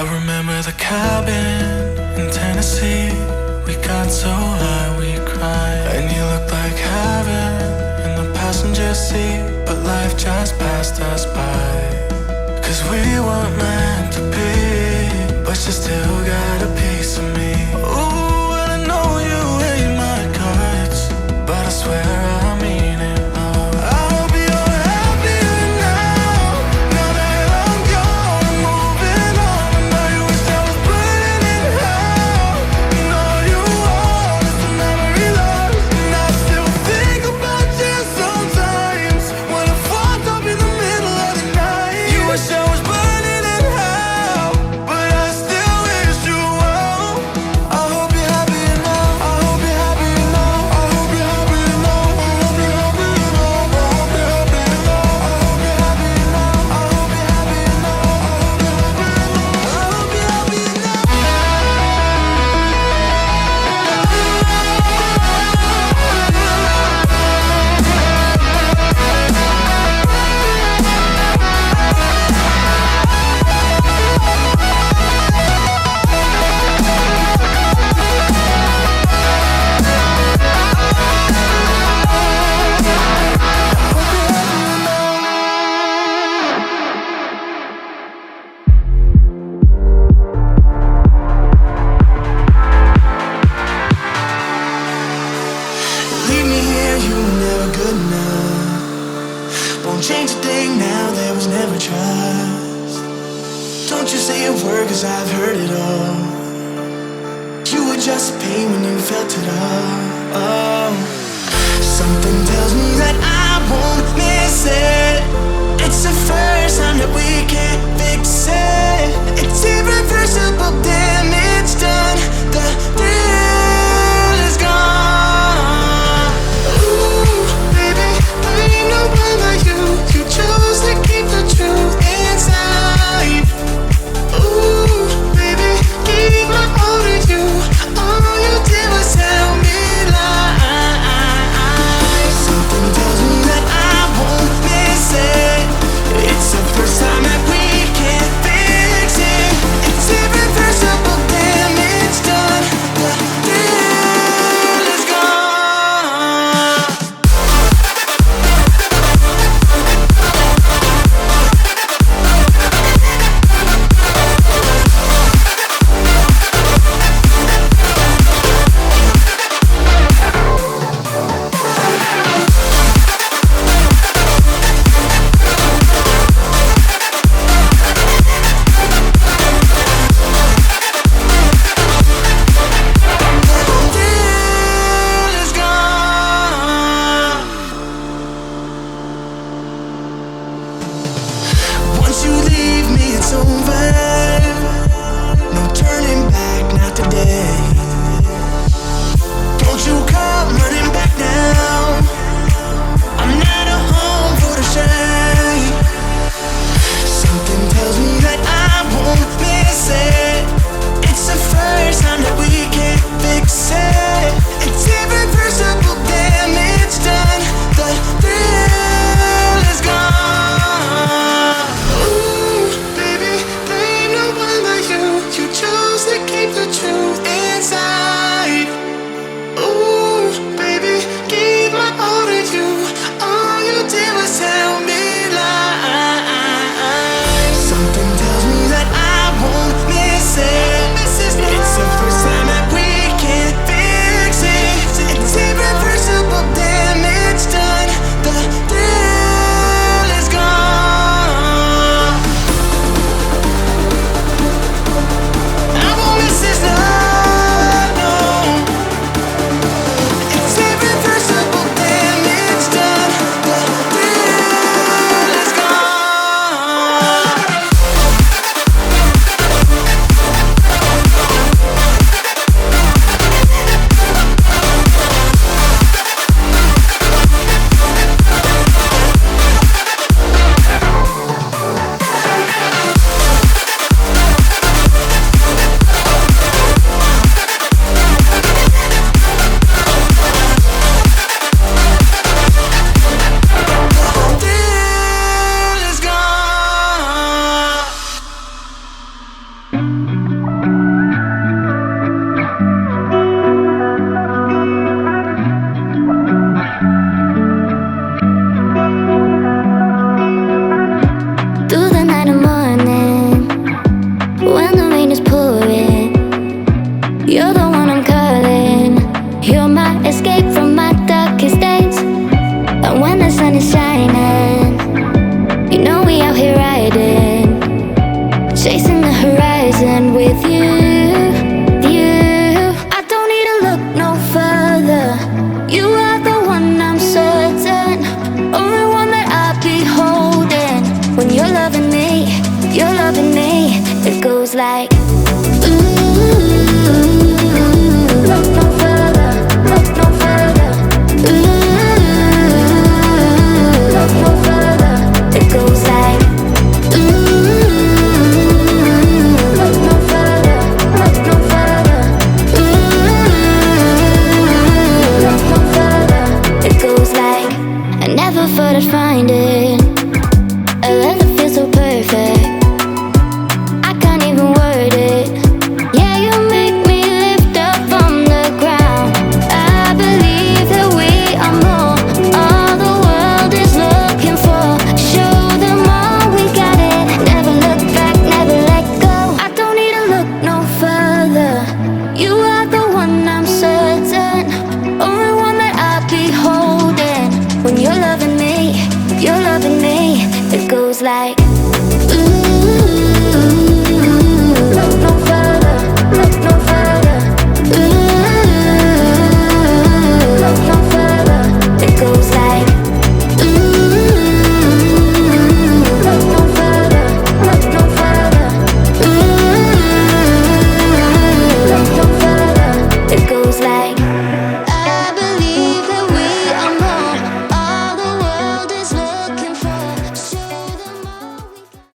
I remember the cabin in Tennessee. We got so high we cried, and you looked like heaven in the passenger seat. But life just passed us by, 'cause we weren't meant to be. But you still got a piece of me. Ooh, and I know you hate my guts, but I swear I mean it, love. I hope you're happier now, now that I'm gone and moving on. I know you wish I was burning in hell, and all you want is the memory lost. And I still think about you sometimes, when I'm fucked up in the middle of the night. You wish I was burning in hell, but I still wish you well. I hope you're happier now, I hope you're happier now, I hope you're happier now, I hope you're happier now, I hope you're happier now, I hope you're happier now, I hope you're happier now, I hope you're happier now, I hope you're happier now. Leave me here, you were never good enough. Won't change a thing now, there was never trust. Don't you say a word, 'cause I've heard it all. You were just pain when you felt it all. Oh. Something tells me that I won't miss it. It's the first time that we can't fix it. It's irreversible damage done. The thrill is gone. Ooh, baby, there ain't no one like you. You chose to keep the truth inside. Ooh, baby, keep my all to you. All you did was tell me lies. Something tells me that I won't miss it. It's the first time that we can't fix rain is pouring, you're the one I'm calling. You're my escape from my darkest days. And when the sun is shining, you know we out here riding, chasing the horizon with you. I don't need to look no further. You are the one I'm certain, only one that I'll be holding. When you're loving me, it goes like ooh.